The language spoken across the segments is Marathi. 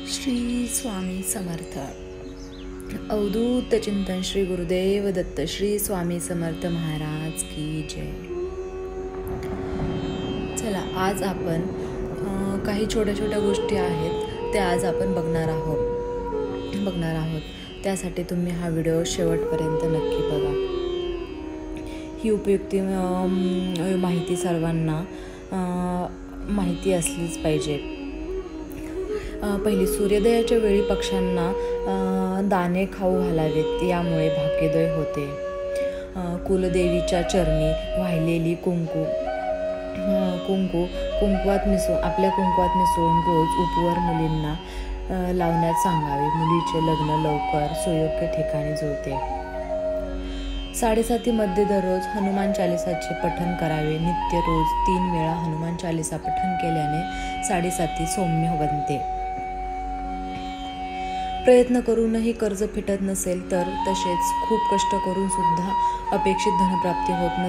श्री स्वामी समर्थ. अवधूत चिंतन श्री गुरुदेव दत्त श्री स्वामी समर्थ महाराज की जय. चला, आज आपण काही छोट्या छोट्या गोष्टी आहेत त्या आज आपण बघणार आहोत. त्यासाठी तुम्ही हा व्हिडिओ शेवटपर्यंत नक्की बघा. ही उपयुक्ती माहिती सर्वांना माहिती असलीच पाहिजे. पहिली, सूर्योदयाच्या वेळी पक्ष्यांना दाणे खाऊ घालावेत, यामुळे भाग्योदय होते. कुलदेवीच्या चरणी वाहिलेली कुंकवात मिसळून रोज उपवर मुलींना लावण्यात सांगावे. मुलीचे लग्न लवकर सुयोग्य ठिकाणी जुळते. 7:30 मध्ये दररोज हनुमान चालिसाचे पठण करावे. नित्य रोज 3 वेळा हनुमान चालिसा पठण केल्याने 7:30 सौम्य बनते. प्रयत्न करूनही कर्ज फिटत नसेल तर, तसेच खूप कष्ट करून सुद्धा अपेक्षित धनप्राप्ती होत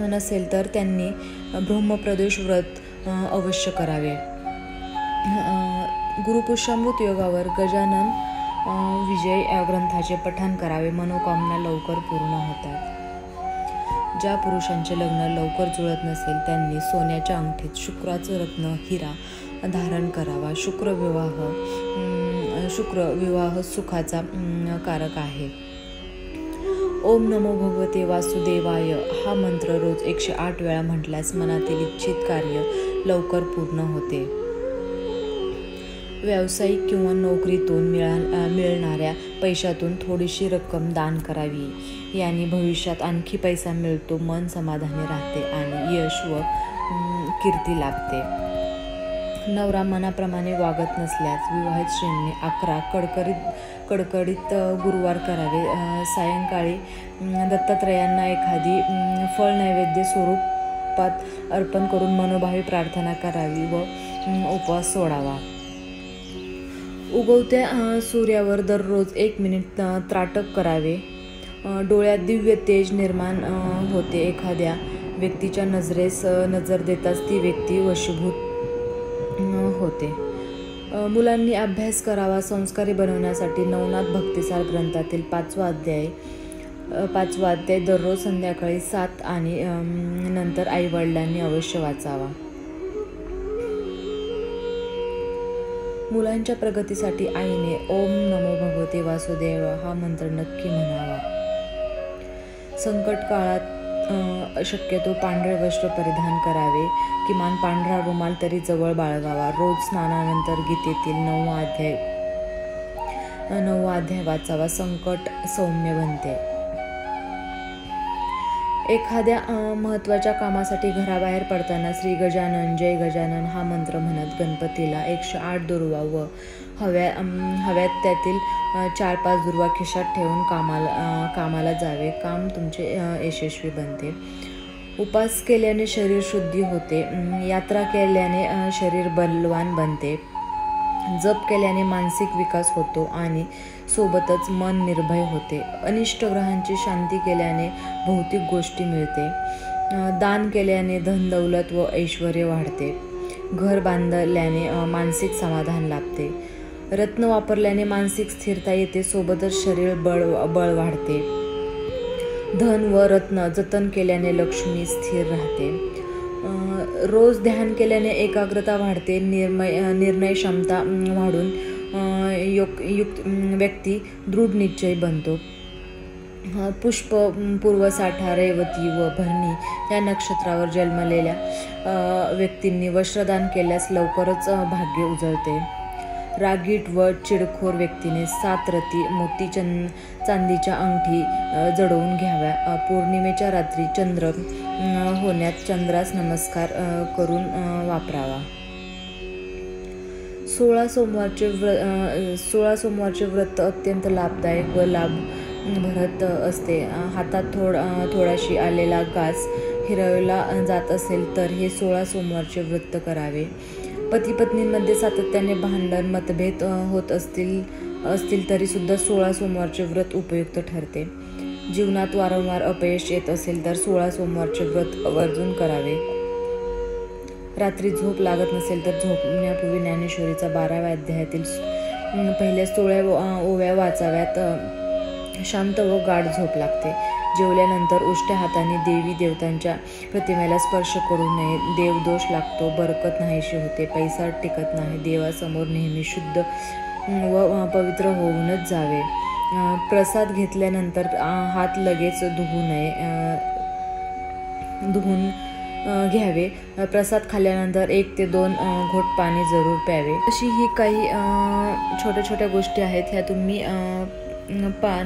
नसेल तर त्यांनी ब्रह्मप्रदोष व्रत अवश्य करावे. गुरुपुष्यामृत योगावर गजानन विजय ग्रंथाचे पठण करावे. मनोकामना लवकर पूर्ण होतात. ज्या पुरुषांचे लग्न लवकर जुळत नसेल त्यांनी सोन्याच्या अंगठीत शुक्राचं रत्न हिरा धारण करावा. शुक्र विवाह सुखाचा कारक आहे. ओम नमो भगवते वासुदेवाय हा मंत्र रोज 108 वेळा म्हटल्यास मनातील इच्छित कार्य लवकर पूर्ण होते. व्यावसायिक किंवा नोकरीतून मिळणाऱ्या पैशातून थोडीशी रक्कम दान करावी. याने भविष्यात आणखी पैसा मिळतो, मन समाधानी राहते आणि यश व कीर्ती लाभते. नवरा मनाप्रमाणे वागत नसल्यास विवाहित स्त्रीने 11 कडकडीत गुरुवार करावे. सायंकाळी दत्तात्रयांना एखादी फळ नैवेद्य स्वरूपात अर्पण करून मनोभावे प्रार्थना करावी व उपवास सोडावा. उगवत्या सूर्यावर दररोज 1 मिनिट त्राटक करावे. डोळ्यात दिव्य तेज निर्माण होते. एखाद्या व्यक्तीच्या नजरेस नजर देताच ती व्यक्ती वशीभूत होते. मुलांनी अभ्यास करावा. संस्कारी बनवण्यासाठी नवनाथ भक्तिसार ग्रंथातील 5वा अध्याय दररोज संध्याकाळी 7 आणि नंतर आईवडिलांनी अवश्य वाचावा. मुलांच्या प्रगतीसाठी आईने ओम नमो भगवते वासुदेव हा मंत्र नक्की म्हणावा. संकट काळात शक्यतो पांढरे वस्त्र परिधान करावे. किमान पांढरा रुमाल तरी जवळ बाळगावा. रोज स्नानानंतर गीतेतील 9वा अध्याय वाचावा. संकट सौम्य बनते. एखाद्या महत्त्वाच्या कामासाठी घराबाहेर पडताना श्री गजानन जय गजानन हा मंत्र म्हणत गणपतीला 108 दुर्वा व हव्यात त्यातील 4-5 दुर्वा खिशात ठेवून कामाला जावे. काम तुमचे यशस्वी बनते. उपास केल्याने शरीर शुद्धी होते. यात्रा केल्याने शरीर बलवान बनते. जप केल्याने मानसिक विकास होतो आणि सोबतच मन निर्भय होते. अनिष्ट ग्रहांची शांती केल्याने भौतिक गोष्टी मिळते. दान केल्याने धन दौलत व ऐश्वर्य वाढते. घर बांधल्याने मानसिक समाधान लाभते. रत्न वापरल्याने मानसिक स्थिरता येते. सोबतच शरीर बळ वाढते. धन व रत्न जतन केल्याने लक्ष्मी स्थिर राहते. रोज ध्यान केल्याने एकाग्रता वाढते. निर्णय क्षमता वाढून व्यक्ती दृढ निश्चयी बनतो. पुष्प, पूर्वसाठा, रेवती व भरणी या नक्षत्रावर जन्मलेल्या व्यक्तींनी वस्त्रदान केल्यास लवकरच भाग्य उजळते. रागीट व चिडखोर व्यक्तीने 7 रती मोती चांदीच्या अंगठी जडवून घ्याव्या. पौर्णिमेच्या रात्री चंद्र होण्यात चंद्रास नमस्कार करून वापरावा. 16 सोमवारचे व्रत अत्यंत लाभदायक व लाभभरत असते. हातात थोडाशी आलेला घास हिरवला जात असेल तर हे 16 सोमवारचे व्रत करावे. पती पत्नींमध्ये सातत्याने भांडण मतभेद होत असतील तरी सुद्धा 16 सोमवारचे व्रत उपयुक्त ठरते. जीवनात वारंवार अपयश येत असेल तर 16 सोमवारचे व्रत आवर्जून करावे. रात्री झोप लागत नसेल तर झोपण्यापूर्वी ज्ञानेश्वरीचा 12व्या अध्यायातील पहिल्या 16 ओव्या वाचाव्यात. शांत व गाढ झोप लागते. जेवल्यानंतर उष्ट्या हाताने देवी देवतांच्या प्रतिमेला स्पर्श करू नये. देवदोष लागतो, बरकत नाहीशी होते, पैसा टिकत नाही. देवासमोर नेहमी शुद्ध व पवित्र होऊनच जावे. प्रसाद घेतल्यानंतर हात लगेच धुवून घ्यावे. प्रसाद खाल्ल्यानंतर 1 ते 2 घोट पाणी जरूर प्यावे. अशी ही काही छोट्या छोट्या गोष्टी आहेत, ह्या तुम्ही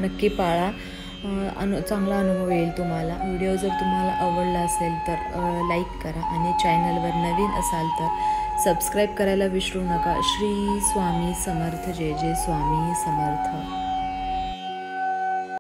नक्की पाळा. चांगला अनुभव येईल तुम्हाला. व्हिडिओ जर तुम्हाला आवडला असेल तर लाईक करा आणि चॅनलवर नवीन असाल तर सबस्क्राईब करायला विसरू नका. श्री स्वामी समर्थ. जय जय स्वामी समर्थ.